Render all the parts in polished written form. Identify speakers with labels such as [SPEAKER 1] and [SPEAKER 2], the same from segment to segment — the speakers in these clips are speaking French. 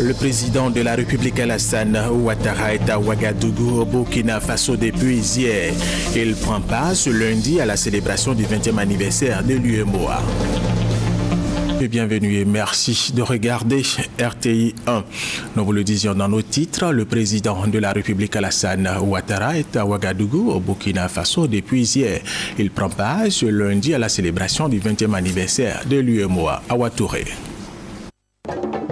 [SPEAKER 1] Le président de la République Alassane Ouattara est à Ouagadougou, au Burkina Faso depuis hier. Il prend part ce lundi à la célébration du 20e anniversaire de l'UEMOA. Bienvenue et merci de regarder RTI 1. Nous vous le disions dans nos titres, le président de la République Alassane Ouattara est à Ouagadougou, au Burkina Faso depuis hier. Il prend part ce lundi à la célébration du 20e anniversaire de l'UEMOA à Ouattouré.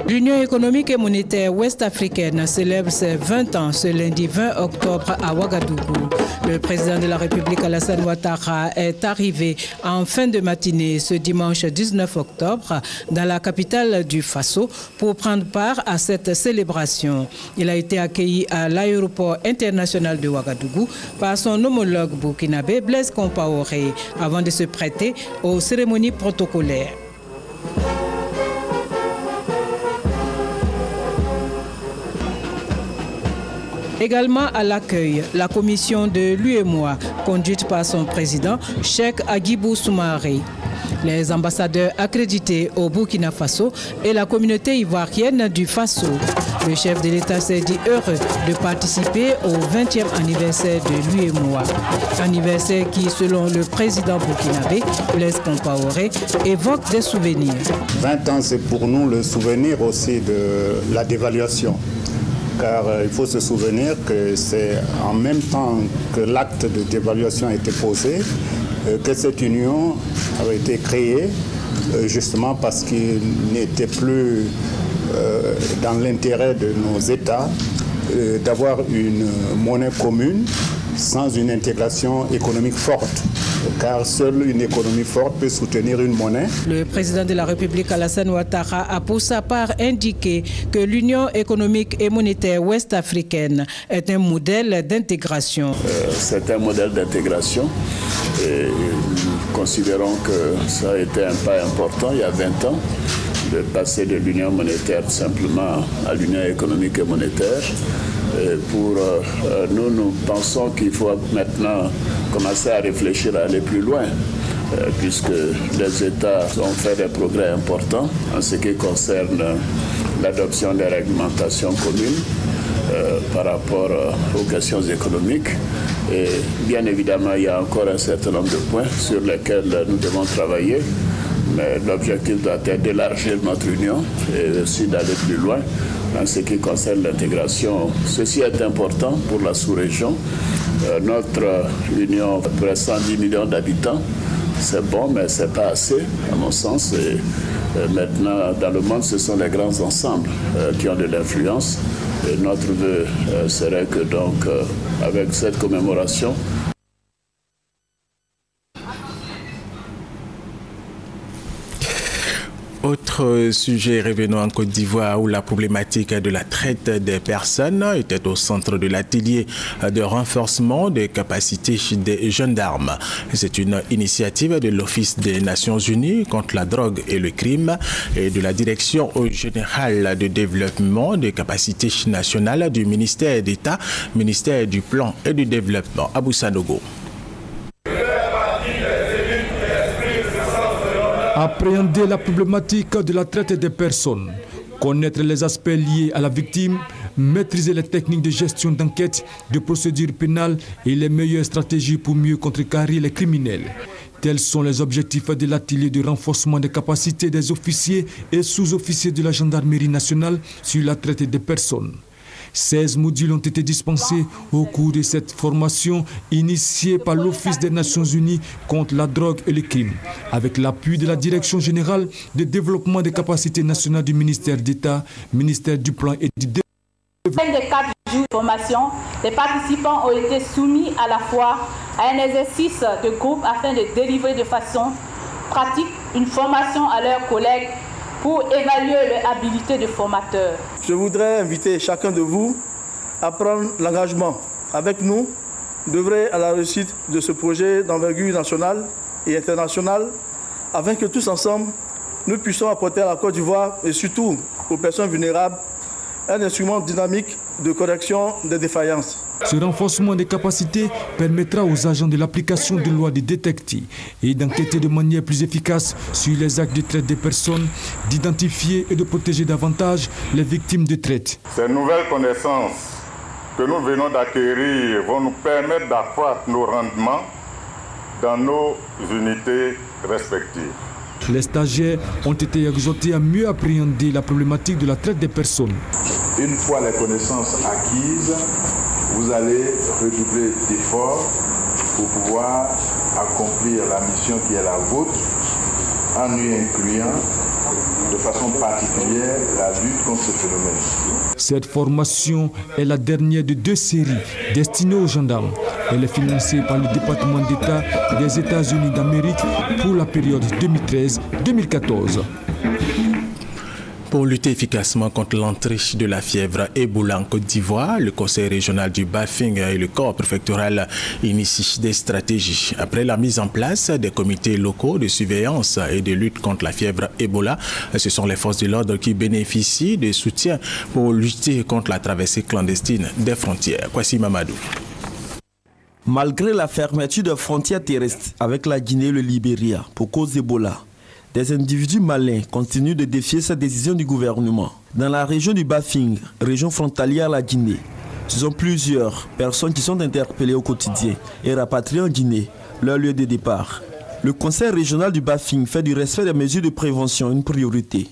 [SPEAKER 2] L'Union économique et monétaire ouest-africaine célèbre ses 20 ans ce lundi 20 octobre à Ouagadougou. Le président de la République Alassane Ouattara est arrivé en fin de matinée ce dimanche 19 octobre dans la capitale du Faso pour prendre part à cette célébration. Il a été accueilli à l'aéroport international de Ouagadougou par son homologue burkinabé Blaise Compaoré avant de se prêter aux cérémonies protocolaires. Également à l'accueil, la commission de l'UEMOA, conduite par son président, Cheikh Agibou Soumaré. Les ambassadeurs accrédités au Burkina Faso et la communauté ivoirienne du Faso. Le chef de l'État s'est dit heureux de participer au 20e anniversaire de l'UEMOA. Anniversaire qui, selon le président burkinabé, Blaise Compaoré, évoque des souvenirs.
[SPEAKER 3] 20 ans, c'est pour nous le souvenir aussi de la dévaluation. Car il faut se souvenir que c'est en même temps que l'acte de dévaluation a été posé, que cette union avait été créée, justement parce qu'il n'était plus dans l'intérêt de nos États d'avoir une monnaie commune sans une intégration économique forte. Car seule une économie forte peut soutenir une monnaie. Le
[SPEAKER 2] président de la République Alassane Ouattara a pour sa part indiqué que l'Union économique et monétaire ouest-africaine est un modèle d'intégration.
[SPEAKER 4] C'est un modèle d'intégration et nous considérons que ça a été un pas important il y a 20 ans de passer de l'Union monétaire simplement à l'Union économique et monétaire. Et pour nous pensons qu'il faut maintenant commencer à réfléchir à aller plus loin, puisque les États ont fait des progrès importants en ce qui concerne l'adoption des réglementations communes par rapport aux questions économiques. Et bien évidemment, il y a encore un certain nombre de points sur lesquels nous devons travailler. Mais l'objectif doit être d'élargir notre union et aussi d'aller plus loin en ce qui concerne l'intégration. Ceci est important pour la sous-région. Notre union a près de 110 millions d'habitants. C'est bon, mais ce n'est pas assez, à mon sens. Et maintenant, dans le monde, ce sont les grands ensembles qui ont de l'influence. Et notre vœu serait que, donc, avec cette commémoration,
[SPEAKER 1] autre sujet, revenons en Côte d'Ivoire où la problématique de la traite des personnes était au centre de l'atelier de renforcement des capacités des gendarmes. C'est une initiative de l'Office des Nations Unies contre la drogue et le crime et de la Direction générale de développement des capacités nationales du ministère d'État, ministère du Plan et du Développement. Abou Sanogo.
[SPEAKER 5] Appréhender la problématique de la traite des personnes, connaître les aspects liés à la victime, maîtriser les techniques de gestion d'enquête, de procédure pénale et les meilleures stratégies pour mieux contrecarrer les criminels. Tels sont les objectifs de l'atelier de renforcement des capacités des officiers et sous-officiers de la gendarmerie nationale sur la traite des personnes. 16 modules ont été dispensés au cours de cette formation initiée par l'Office des Nations Unies contre la drogue et le crime, avec l'appui de la Direction générale de développement des capacités nationales du ministère d'État, ministère du Plan et du Développement.
[SPEAKER 6] Des 4 jours de formation, les participants ont été soumis à la fois à un exercice de groupe afin de délivrer de façon pratique une formation à leurs collègues pour évaluer leur habilité de formateur.
[SPEAKER 7] Je voudrais inviter chacun de vous à prendre l'engagement avec nous d'œuvrer à la réussite de ce projet d'envergure nationale et internationale afin que tous ensemble, nous puissions apporter à la Côte d'Ivoire et surtout aux personnes vulnérables un instrument dynamique de correction des défaillances.
[SPEAKER 5] Ce renforcement des capacités permettra aux agents de l'application de loi de détecter et d'enquêter de manière plus efficace sur les actes de traite des personnes, d'identifier et de protéger davantage les victimes de traite.
[SPEAKER 8] Ces nouvelles connaissances que nous venons d'acquérir vont nous permettre d'accroître nos rendements dans nos unités respectives.
[SPEAKER 5] Les stagiaires ont été exhortés à mieux appréhender la problématique de la traite des personnes.
[SPEAKER 9] Une fois les connaissances acquises, vous allez redoubler d'efforts pour pouvoir accomplir la mission qui est la vôtre, en y incluant de façon particulière la lutte contre ce phénomène.
[SPEAKER 5] Cette formation est la dernière de 2 séries destinées aux gendarmes. Elle est financée par le département d'État des États-Unis d'Amérique pour la période 2013-2014.
[SPEAKER 1] Pour lutter efficacement contre l'entrée de la fièvre Ebola en Côte d'Ivoire, le conseil régional du Bafing et le corps préfectoral initient des stratégies. Après la mise en place des comités locaux de surveillance et de lutte contre la fièvre Ebola, ce sont les forces de l'ordre qui bénéficient de soutien pour lutter contre la traversée clandestine des frontières. Kwasi Mamadou.
[SPEAKER 10] Malgré la fermeture des frontières terrestres avec la Guinée et le Libéria pour cause d'Ebola, des individus malins continuent de défier cette décision du gouvernement. Dans la région du Bafing, région frontalière à la Guinée, ce sont plusieurs personnes qui sont interpellées au quotidien et rapatriées en Guinée, leur lieu de départ. Le conseil régional du Bafing fait du respect des mesures de prévention une priorité.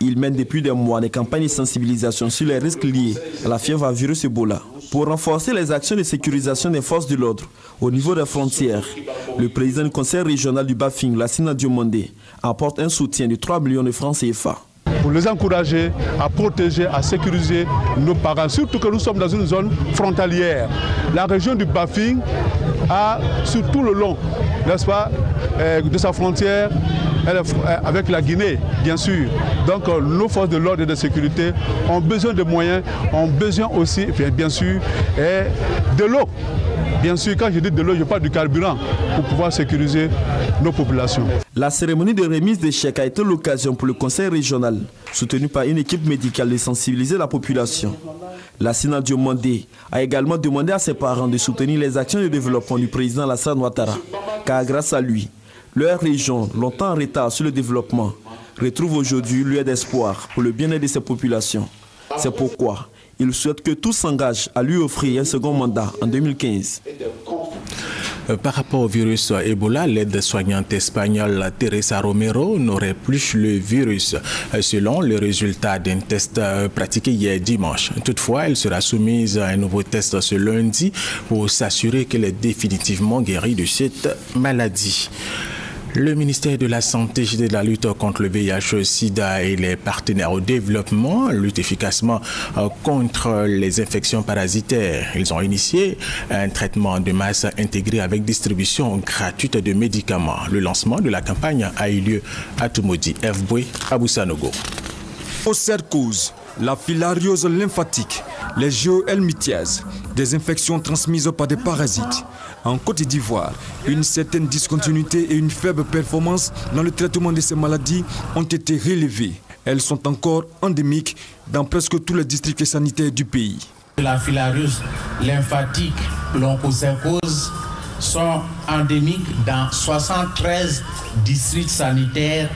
[SPEAKER 10] Il mène depuis des mois des campagnes de sensibilisation sur les risques liés à la fièvre à virus Ebola. Pour renforcer les actions de sécurisation des forces de l'ordre au niveau des frontières, le président du conseil régional du Bafing, Lassina Diomandé, apporte un soutien de 3 millions de francs CFA.
[SPEAKER 11] Pour les encourager à protéger, à sécuriser nos parents, surtout que nous sommes dans une zone frontalière. La région du Bafing a, sur tout le long, n'est-ce pas, de sa frontière, avec la Guinée, bien sûr. Donc nos forces de l'ordre et de sécurité ont besoin de moyens, ont besoin aussi, bien sûr, de l'eau. Bien sûr, quand je dis de l'eau, je parle du carburant pour pouvoir sécuriser nos populations.
[SPEAKER 10] La cérémonie de remise des chèques a été l'occasion pour le conseil régional, soutenu par une équipe médicale, de sensibiliser la population. Lassina Diomandé a également demandé à ses parents de soutenir les actions de développement du président Alassane Ouattara, car grâce à lui, leur région, longtemps en retard sur le développement, retrouve aujourd'hui lieu d'espoir pour le bien-être de ses populations. C'est pourquoi il souhaite que tous s'engagent à lui offrir un second mandat en 2015.
[SPEAKER 1] Par rapport au virus Ebola, l'aide-soignante espagnole Teresa Romero n'aurait plus le virus, selon le résultat d'un test pratiqué hier dimanche. Toutefois, elle sera soumise à un nouveau test ce lundi pour s'assurer qu'elle est définitivement guérie de cette maladie. Le ministère de la Santé et de la lutte contre le VIH-Sida et les partenaires au développement luttent efficacement contre les infections parasitaires. Ils ont initié un traitement de masse intégré avec distribution gratuite de médicaments. Le lancement de la campagne a eu lieu à Toumoudi, Fboué, à Boussanogo.
[SPEAKER 5] Cercose, la filariose lymphatique, les géohelminthiases, des infections transmises par des parasites. En Côte d'Ivoire, une certaine discontinuité et une faible performance dans le traitement de ces maladies ont été relevées. Elles sont encore endémiques dans presque tous les districts sanitaires du pays.
[SPEAKER 12] La filariose lymphatique, l'onchocercose sont endémiques dans 73 districts sanitaires,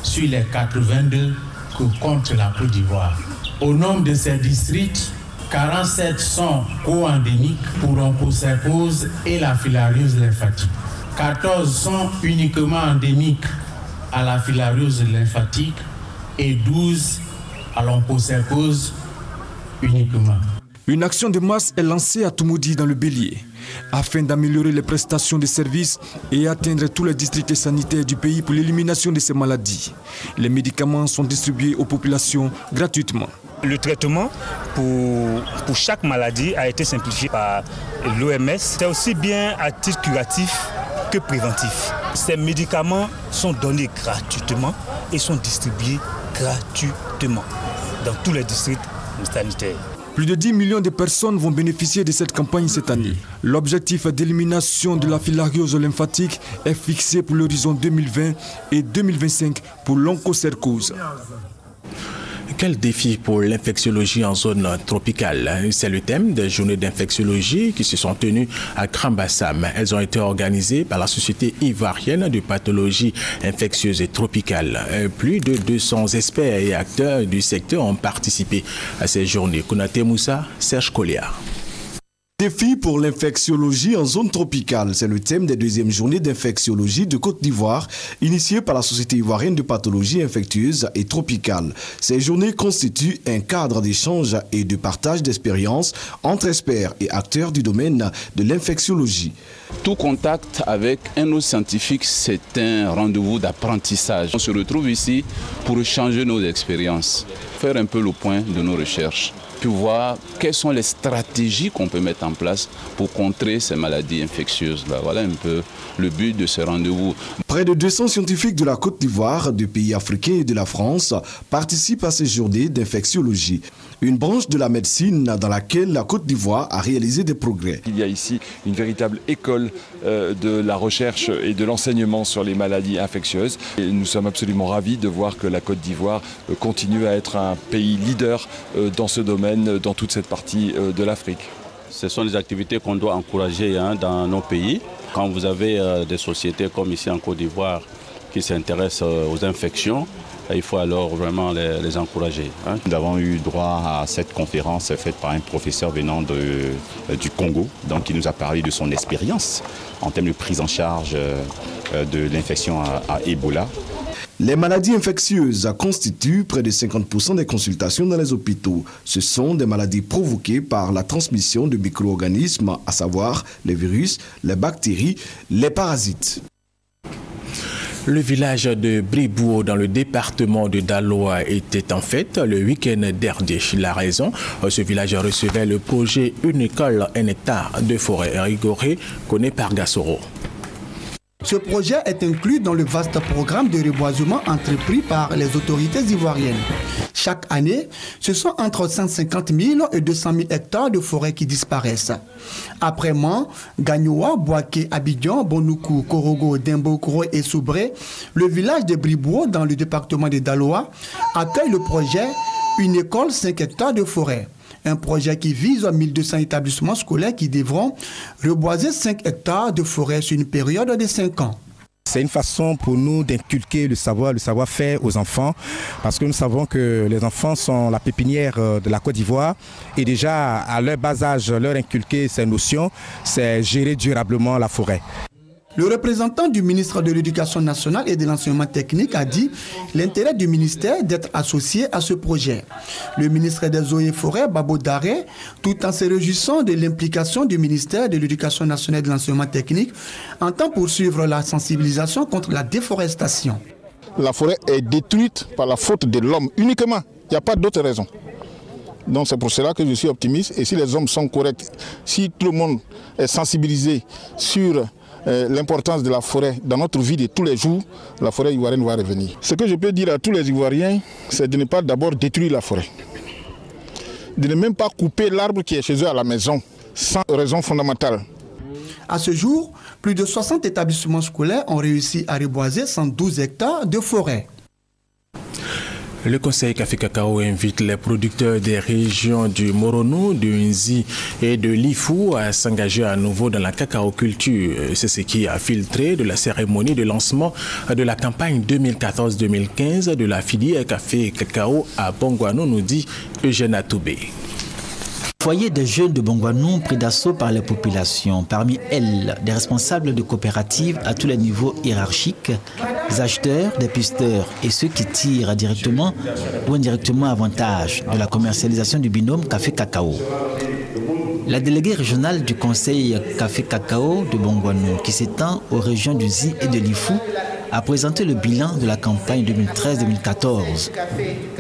[SPEAKER 12] sur les 82 que compte la Côte d'Ivoire. Au nombre de ces districts, 47 sont co-endémiques pour l'onchocercose et la filariose lymphatique. 14 sont uniquement endémiques à la filariose lymphatique et 12 à l'onchocercose uniquement.
[SPEAKER 5] Une action de masse est lancée à Toumoudi dans le Bélier afin d'améliorer les prestations de services et atteindre tous les districts sanitaires du pays pour l'élimination de ces maladies. Les médicaments sont distribués aux populations gratuitement.
[SPEAKER 13] Le traitement pour chaque maladie a été simplifié par l'OMS. C'est aussi bien à titre curatif que préventif. Ces médicaments sont donnés gratuitement et sont distribués gratuitement dans tous les districts sanitaires.
[SPEAKER 5] Plus de 10 millions de personnes vont bénéficier de cette campagne cette année. L'objectif d'élimination de la filariose lymphatique est fixé pour l'horizon 2020 et 2025 pour l'onchocercose.
[SPEAKER 1] Quel défi pour l'infectiologie en zone tropicale? C'est le thème des journées d'infectiologie qui se sont tenues à Grand-Bassam. Elles ont été organisées par la Société ivoirienne de pathologie infectieuse et tropicale. Plus de 200 experts et acteurs du secteur ont participé à ces journées. Konaté Moussa, Serge Colliard.
[SPEAKER 14] Défi pour l'infectiologie en zone tropicale, c'est le thème des deuxièmes journées d'infectiologie de Côte d'Ivoire, initiées par la Société ivoirienne de pathologie infectieuse et tropicale. Ces journées constituent un cadre d'échange et de partage d'expériences entre experts et acteurs du domaine de l'infectiologie.
[SPEAKER 15] Tout contact avec un autre scientifique, c'est un rendez-vous d'apprentissage. On se retrouve ici pour échanger nos expériences, faire un peu le point de nos recherches, puis voir quelles sont les stratégies qu'on peut mettre en place pour contrer ces maladies infectieuses. Voilà un peu le but de ce rendez-vous.
[SPEAKER 14] Près de 200 scientifiques de la Côte d'Ivoire, de pays africains et de la France participent à ces journées d'infectiologie, une branche de la médecine dans laquelle la Côte d'Ivoire a réalisé des progrès.
[SPEAKER 16] Il y a ici une véritable école de la recherche et de l'enseignement sur les maladies infectieuses. Et nous sommes absolument ravis de voir que la Côte d'Ivoire continue à être un pays leader dans ce domaine, dans toute cette partie de l'Afrique.
[SPEAKER 17] Ce sont des activités qu'on doit encourager dans nos pays. Quand vous avez des sociétés comme ici en Côte d'Ivoire qui s'intéressent aux infections, il faut alors vraiment les encourager.
[SPEAKER 18] Nous avons eu droit à cette conférence faite par un professeur venant du Congo, donc qui nous a parlé de son expérience en termes de prise en charge de l'infection à Ebola.
[SPEAKER 14] Les maladies infectieuses constituent près de 50% des consultations dans les hôpitaux. Ce sont des maladies provoquées par la transmission de micro-organismes, à savoir les virus, les bactéries, les parasites.
[SPEAKER 1] Le village de Bribouo dans le département de Daloa était en fête le week-end dernier. La raison, ce village recevait le projet Une école, un hectare de forêt rigorée connu par Gassoro.
[SPEAKER 19] Ce projet est inclus dans le vaste programme de reboisement entrepris par les autorités ivoiriennes. Chaque année, ce sont entre 150 000 et 200 000 hectares de forêt qui disparaissent. Après Man, Gagnoua, Boaké, Abidjan, Bonoukou, Korogo, Dimbokoro et Soubré, le village de Bribouo dans le département de Daloa accueille le projet Une école, 5 hectares de forêt. Un projet qui vise 1200 établissements scolaires qui devront reboiser 5 hectares de forêt sur une période de 5 ans.
[SPEAKER 20] C'est une façon pour nous d'inculquer le savoir-faire aux enfants, parce que nous savons que les enfants sont la pépinière de la Côte d'Ivoire et déjà à leur bas âge, leur inculquer ces notions, c'est gérer durablement la forêt.
[SPEAKER 19] Le représentant du ministre de l'Éducation nationale et de l'enseignement technique a dit l'intérêt du ministère d'être associé à ce projet. Le ministre des Eaux et Forêts, Babo Daré, tout en se réjouissant de l'implication du ministère de l'Éducation nationale et de l'enseignement technique, entend poursuivre la sensibilisation contre la déforestation.
[SPEAKER 21] La forêt est détruite par la faute de l'homme uniquement. Il n'y a pas d'autre raison. Donc c'est pour cela que je suis optimiste. Et si les hommes sont corrects, si tout le monde est sensibilisé sur l'importance de la forêt dans notre vie de tous les jours, la forêt ivoirienne va revenir. Ce que je peux dire à tous les Ivoiriens, c'est de ne pas d'abord détruire la forêt. De ne même pas couper l'arbre qui est chez eux à la maison, sans raison fondamentale.
[SPEAKER 19] À ce jour, plus de 60 établissements scolaires ont réussi à reboiser 112 hectares de forêt.
[SPEAKER 1] Le Conseil Café Cacao invite les producteurs des régions du Moronou, du Nzi et de l'Ifou à s'engager à nouveau dans la cacaoculture. C'est ce qui a filtré de la cérémonie de lancement de la campagne 2014-2015 de la filière Café Cacao à Bongouanou, nous dit Eugène Atoubé.
[SPEAKER 22] Le foyer des jeunes de Bongouanou pris d'assaut par les populations. Parmi elles, des responsables de coopératives à tous les niveaux hiérarchiques, des acheteurs, des pisteurs et ceux qui tirent directement ou indirectement avantage de la commercialisation du binôme café-cacao. La déléguée régionale du Conseil Café-Cacao de Bongouanou, qui s'étend aux régions du Zi et de l'Ifou, a présenté le bilan de la campagne 2013-2014.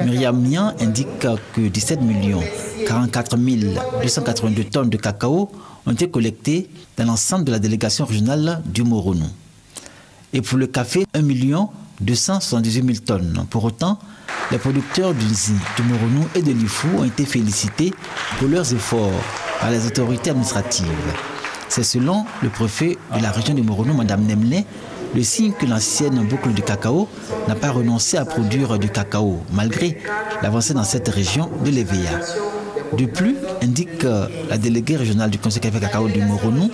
[SPEAKER 22] Myriam Mian indique que 17 44 282 tonnes de cacao ont été collectées dans l'ensemble de la délégation régionale du Moronou. Et pour le café, 1 278 000 tonnes. Pour autant, les producteurs du Nzi, du Moronou et de l'Ifou ont été félicités pour leurs efforts par les autorités administratives. C'est selon le préfet de la région du Moronou, Mme Nemlé, le signe que l'ancienne boucle du cacao n'a pas renoncé à produire du cacao, malgré l'avancée dans cette région de l'EVEA. De plus, indique la déléguée régionale du Conseil Café Cacao du Moronou,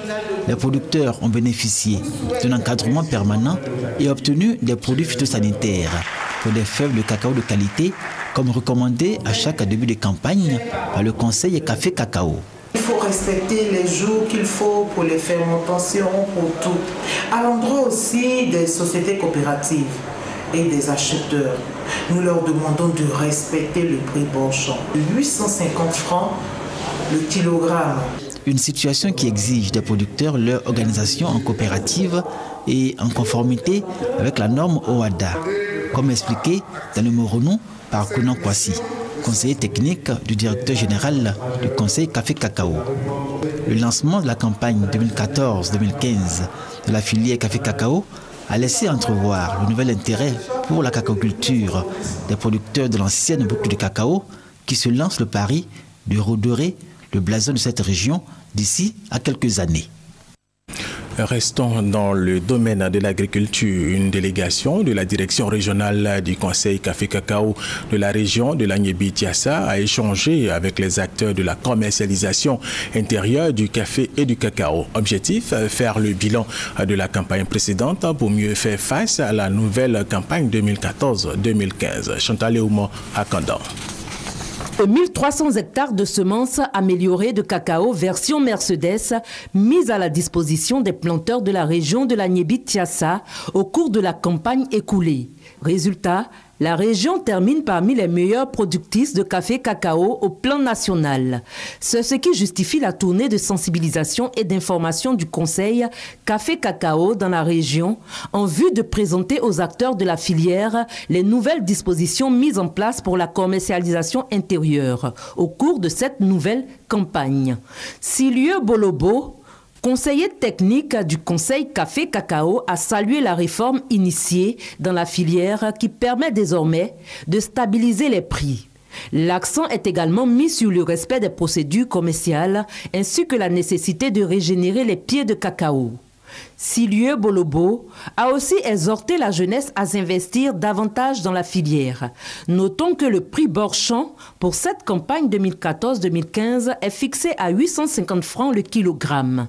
[SPEAKER 22] les producteurs ont bénéficié d'un encadrement permanent et obtenu des produits phytosanitaires pour des fèves de cacao de qualité, comme recommandé à chaque début de campagne par le Conseil Café Cacao.
[SPEAKER 2] Il faut respecter les jours qu'il faut pour les fermentations, pour tout. À l'endroit aussi des sociétés coopératives et des acheteurs, nous leur demandons de respecter le prix Borchon. 850 francs le kilogramme.
[SPEAKER 22] Une situation qui exige des producteurs leur organisation en coopérative et en conformité avec la norme OHADA, comme expliqué dans le Moronou par Kounan Kwasi, conseiller technique du directeur général du Conseil Café Cacao. Le lancement de la campagne 2014-2015 de la filière Café Cacao a laissé entrevoir le nouvel intérêt pour la cacaoculture des producteurs de l'ancienne boucle de cacao qui se lancent le pari de redorer le blason de cette région d'ici à quelques années.
[SPEAKER 1] Restons dans le domaine de l'agriculture. Une délégation de la direction régionale du Conseil Café Cacao de la région de l'Agnébi-Tiassa a échangé avec les acteurs de la commercialisation intérieure du café et du cacao. Objectif, faire le bilan de la campagne précédente pour mieux faire face à la nouvelle campagne 2014-2015. Chantal Eouma à Kandan.
[SPEAKER 3] 1300 hectares de semences améliorées de cacao version Mercedes mises à la disposition des planteurs de la région de l'Agnébi-Tiassa au cours de la campagne écoulée. Résultat, la région termine parmi les meilleurs productrices de café cacao au plan national. C'est ce qui justifie la tournée de sensibilisation et d'information du Conseil Café Cacao dans la région en vue de présenter aux acteurs de la filière les nouvelles dispositions mises en place pour la commercialisation intérieure au cours de cette nouvelle campagne. Silieu Bolobo, conseiller technique du Conseil Café Cacao, a salué la réforme initiée dans la filière qui permet désormais de stabiliser les prix. L'accent est également mis sur le respect des procédures commerciales ainsi que la nécessité de régénérer les pieds de cacao. Silieu Bolobo a aussi exhorté la jeunesse à s'investir davantage dans la filière. Notons que le prix Borchon pour cette campagne 2014-2015 est fixé à 850 francs le kilogramme.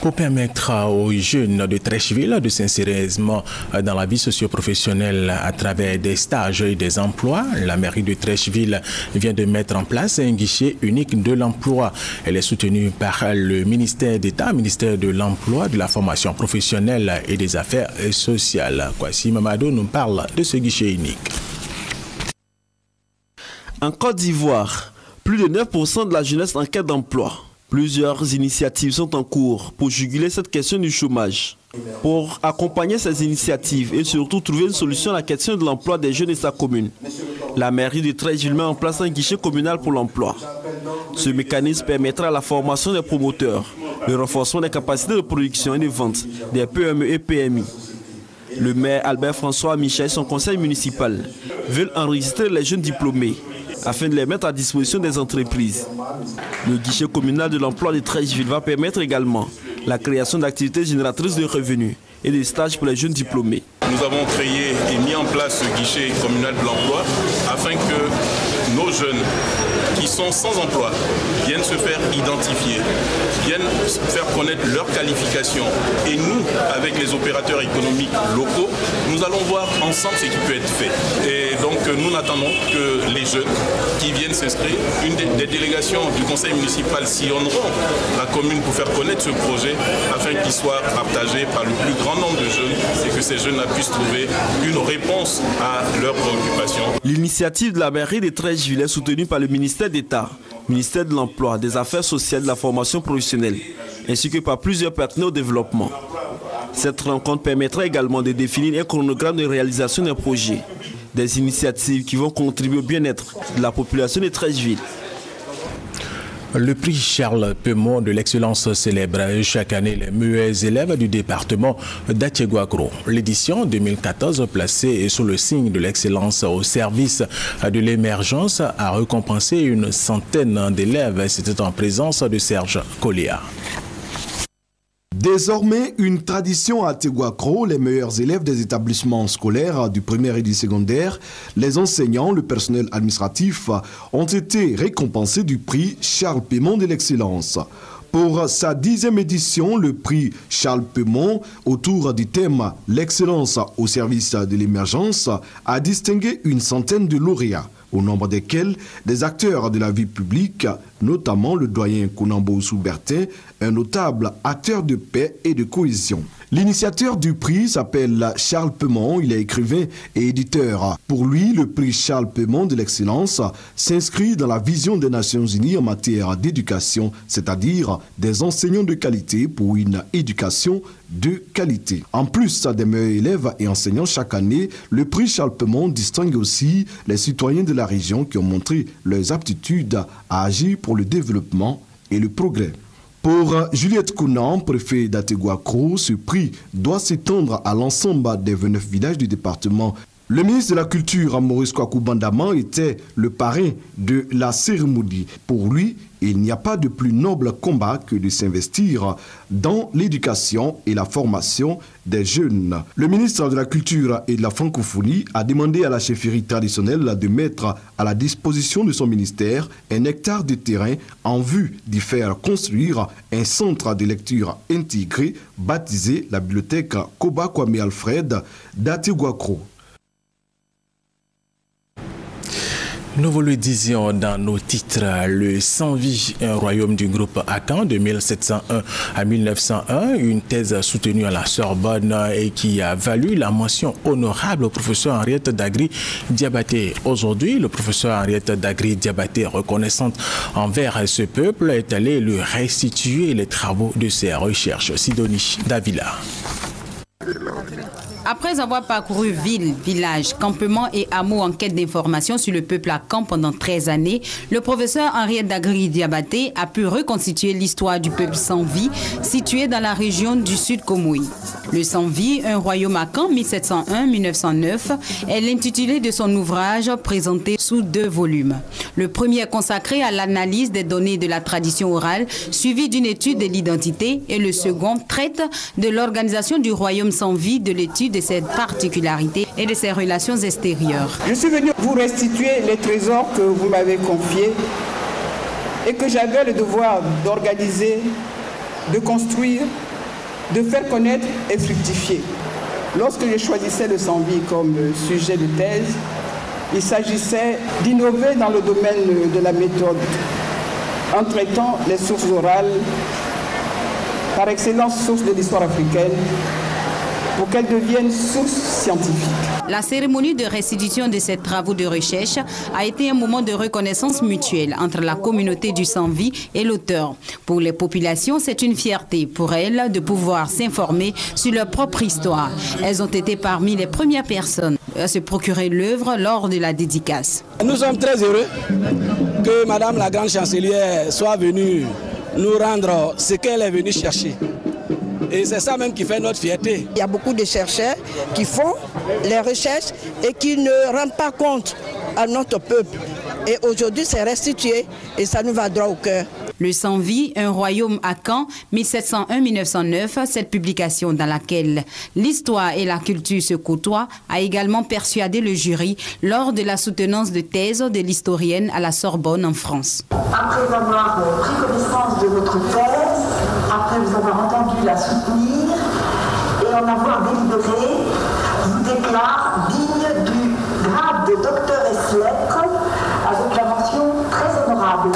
[SPEAKER 1] Pour permettre aux jeunes de Treichville de s'insérer dans la vie socio-professionnelle à travers des stages et des emplois, la mairie de Treichville vient de mettre en place un guichet unique de l'emploi. Elle est soutenue par le ministère d'État, ministère de l'Emploi, de la formation professionnelle et des affaires sociales. Kwasi Mamadou nous parle de ce guichet unique.
[SPEAKER 10] En Côte d'Ivoire, plus de 9% de la jeunesse en quête d'emploi. Plusieurs initiatives sont en cours pour juguler cette question du chômage. Pour accompagner ces initiatives et surtout trouver une solution à la question de l'emploi des jeunes et sa commune, la mairie de Treichville met en place un guichet communal pour l'emploi. Ce mécanisme permettra la formation des promoteurs, le renforcement des capacités de production et de vente des PME et PMI. Le maire Albert François Michel et son conseil municipal veulent enregistrer les jeunes diplômés afin de les mettre à disposition des entreprises. Le guichet communal de l'emploi de Treichville va permettre également la création d'activités génératrices de revenus et de stages pour les jeunes diplômés.
[SPEAKER 23] Nous avons créé et mis en place ce guichet communal de l'emploi afin que nos jeunes qui sont sans emploi viennent se faire identifier, viennent faire connaître leurs qualifications. Et nous, avec les opérateurs économiques locaux, nous allons voir ensemble ce qui peut être fait. Et donc nous n'attendons que les jeunes qui viennent s'inscrire. Une des délégations du conseil municipal sillonneront la commune pour faire connaître ce projet afin qu'il soit partagé par le plus grand nombre de jeunes et que ces jeunes puissent trouver une réponse à leurs préoccupations.
[SPEAKER 10] L'initiative de la mairie de Treichville est soutenue par le ministère d'État, ministère de l'Emploi, des Affaires sociales et de la formation professionnelle, ainsi que par plusieurs partenaires au développement. Cette rencontre permettra également de définir un chronogramme de réalisation des projets, des initiatives qui vont contribuer au bien-être de la population de Treichville.
[SPEAKER 1] Le prix Charles Peumont de l'excellence célèbre chaque année les meilleurs élèves du département d'Atiéguagro. L'édition 2014 placée sous le signe de l'excellence au service de l'émergence a récompensé une centaine d'élèves. C'était en présence de Serge Colléa.
[SPEAKER 14] Désormais, une tradition à Teguacro, les meilleurs élèves des établissements scolaires du primaire et du secondaire, les enseignants, le personnel administratif, ont été récompensés du prix Charles Pémont de l'excellence. Pour sa 10e édition, le prix Charles Pémont, autour du thème « L'excellence au service de l'émergence », a distingué une centaine de lauréats, au nombre desquels des acteurs de la vie publique, notamment le doyen Kounambo Soubertin, un notable acteur de paix et de cohésion. L'initiateur du prix s'appelle Charles Pémont, il est écrivain et éditeur. Pour lui, le prix Charles Pémont de l'excellence s'inscrit dans la vision des Nations Unies en matière d'éducation, c'est-à-dire des enseignants de qualité pour une éducation de qualité. En plus des meilleurs élèves et enseignants chaque année, le prix Charles Pémont distingue aussi les citoyens de la région qui ont montré leurs aptitudes à agir pour le développement et le progrès. Pour Juliette Kounan, préfet d'Ateguacro, ce prix doit s'étendre à l'ensemble des 29 villages du département. Le ministre de la Culture, Maurice Kwaku Bandama, était le parrain de la cérémonie. Pour lui, il n'y a pas de plus noble combat que de s'investir dans l'éducation et la formation des jeunes. Le ministre de la Culture et de la Francophonie a demandé à la chefferie traditionnelle de mettre à la disposition de son ministère un hectare de terrain en vue d'y faire construire un centre de lecture intégré baptisé la bibliothèque Koba Kwame Alfred d'Ateguacro.
[SPEAKER 1] Nous vous le disions dans nos titres, le Sans-Vie, un royaume du groupe Akan de 1701 à 1901, une thèse soutenue à la Sorbonne et qui a valu la mention honorable au professeur Henriette Dagri Diabaté. Aujourd'hui, le professeur Henriette Dagri Diabaté, reconnaissante envers ce peuple, est allé lui restituer les travaux de ses recherches. Sidonie Davila.
[SPEAKER 4] Après avoir parcouru villes, villages, campements et hameaux en quête d'informations sur le peuple Akan pendant 13 années, le professeur Henriette Dagri Diabaté a pu reconstituer l'histoire du peuple Sans-Vie situé dans la région du Sud Komoui. Le Sans-Vie, un royaume Akan 1701-1909, est l'intitulé de son ouvrage présenté sous 2 volumes. Le premier est consacré à l'analyse des données de la tradition orale, suivi d'une étude de l'identité, et le second traite de l'organisation du royaume Sans-Vie, de l'étude de ses particularités et de ses relations extérieures.
[SPEAKER 6] Je suis venu vous restituer les trésors que vous m'avez confiés et que j'avais le devoir d'organiser, de construire, de faire connaître et fructifier. Lorsque je choisissais le Sans-Vie comme sujet de thèse, il s'agissait d'innover dans le domaine de la méthode en traitant les sources orales, par excellence source de l'histoire africaine, pour qu'elles deviennent sources scientifiques.
[SPEAKER 4] La cérémonie de restitution de ces travaux de recherche a été un moment de reconnaissance mutuelle entre la communauté du Sans-Vie et l'auteur. Pour les populations, c'est une fierté pour elles de pouvoir s'informer sur leur propre histoire. Elles ont été parmi les premières personnes à se procurer l'œuvre lors de la dédicace.
[SPEAKER 7] Nous sommes très heureux que Madame la Grande Chancelière soit venue nous rendre ce qu'elle est venue chercher. Et c'est ça même qui fait notre fierté.
[SPEAKER 24] Il y a beaucoup de chercheurs qui font les recherches et qui ne rendent pas compte à notre peuple. Et aujourd'hui, c'est restitué et ça nous va droit au cœur.
[SPEAKER 4] Le Sans-Vie, un royaume Akan, 1701-1909, cette publication dans laquelle l'histoire et la culture se côtoient, a également persuadé le jury lors de la soutenance de thèse de l'historienne à la Sorbonne en France.
[SPEAKER 25] Après avoir pris connaissance de votre thèse, après vous avoir entendu la soutenir et en avoir délibéré, je vous déclare digne du grade de docteur ès lettres avec la mention très honorable.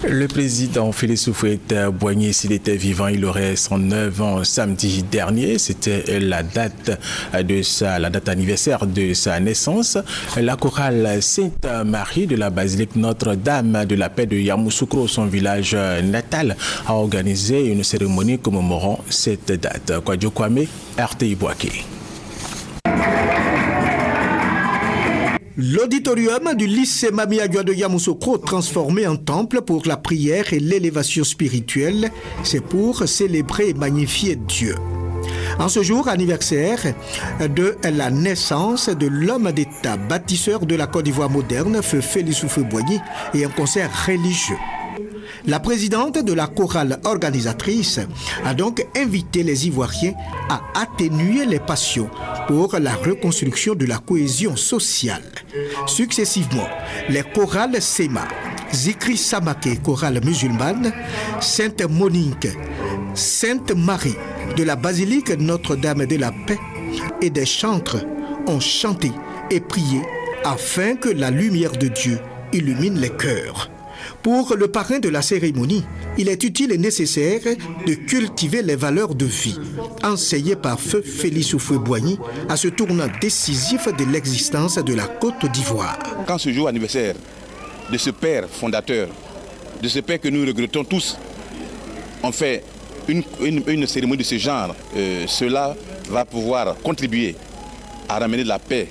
[SPEAKER 1] Le président Félix Houphouët-Boigny, s'il était vivant, il aurait 109 ans samedi dernier. C'était la date anniversaire de sa naissance. La chorale Sainte-Marie de la basilique Notre-Dame de la Paix de Yamoussoukro, son village natal, a organisé une cérémonie commémorant cette date. Kwadjo Kwame, RTI Boaké.
[SPEAKER 26] L'auditorium du lycée Mamiadjoua de Yamoussoukro, transformé en temple pour la prière et l'élévation spirituelle, c'est pour célébrer et magnifier Dieu. En ce jour anniversaire de la naissance de l'homme d'État bâtisseur de la Côte d'Ivoire moderne, Feu Félix Houphouët-Boigny, et un concert religieux. La présidente de la chorale organisatrice a donc invité les Ivoiriens à atténuer les passions pour la reconstruction de la cohésion sociale. Successivement, les chorales Sema, Zikri Samake, chorale musulmane, Sainte Monique, Sainte Marie de la basilique Notre-Dame de la Paix et des chantres ont chanté et prié afin que la lumière de Dieu illumine les cœurs. Pour le parrain de la cérémonie, il est utile et nécessaire de cultiver les valeurs de vie, enseignées par Feu Félix Houphouët-Boigny à ce tournant décisif de l'existence de la Côte d'Ivoire.
[SPEAKER 5] Quand ce jour anniversaire de ce père fondateur, de ce père que nous regrettons tous, on fait une cérémonie de ce genre, cela va pouvoir contribuer à ramener la paix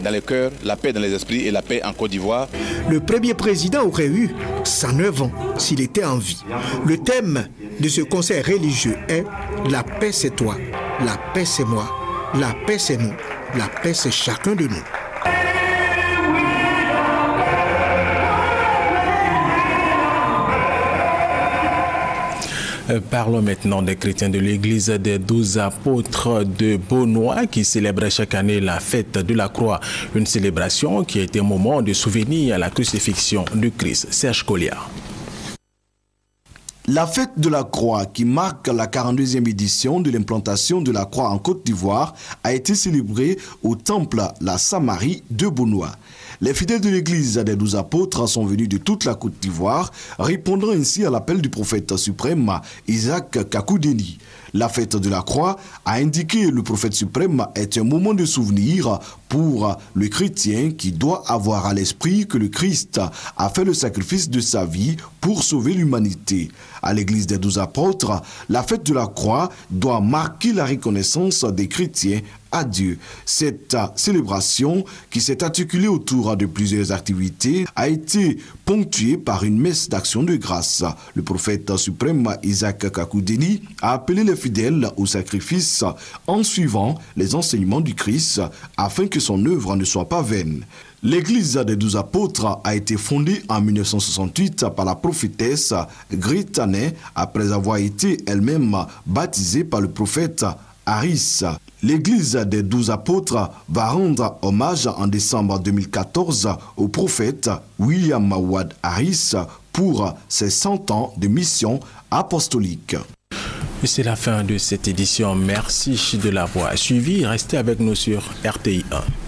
[SPEAKER 5] dans les cœurs, la paix dans les esprits et la paix en Côte d'Ivoire.
[SPEAKER 26] Le premier président aurait eu 109 ans s'il était en vie. Le thème de ce concert religieux est « La paix c'est toi, la paix c'est moi, la paix c'est nous, la paix c'est chacun de nous ».
[SPEAKER 1] Parlons maintenant des chrétiens de l'église des 12 apôtres de Beaunois qui célèbrent chaque année la fête de la croix. Une célébration qui a été un moment de souvenir à la crucifixion du Christ. Serge Colliard.
[SPEAKER 14] La fête de la croix, qui marque la 42e édition de l'implantation de la croix en Côte d'Ivoire, a été célébrée au temple La Samarie de Beaunois. Les fidèles de l'église des 12 apôtres sont venus de toute la Côte d'Ivoire, répondant ainsi à l'appel du prophète suprême Isaac Kakoudeni. La fête de la croix, a indiqué le prophète suprême, est un moment de souvenir pour le chrétien qui doit avoir à l'esprit que le Christ a fait le sacrifice de sa vie pour sauver l'humanité. À l'église des 12 apôtres, la fête de la croix doit marquer la reconnaissance des chrétiens à Dieu. Cette célébration, qui s'est articulée autour de plusieurs activités, a été ponctuée par une messe d'action de grâce. Le prophète suprême Isaac Kakoudeni a appelé les fidèles au sacrifice en suivant les enseignements du Christ afin que son œuvre ne soit pas vaine. L'église des 12 apôtres a été fondée en 1968 par la prophétesse Gritane après avoir été elle-même baptisée par le prophète Harris. L'église des 12 apôtres va rendre hommage en décembre 2014 au prophète William Ward Harris pour ses 100 ans de mission apostolique.
[SPEAKER 1] Et c'est la fin de cette édition. Merci de l'avoir suivi. Restez avec nous sur RTI 1.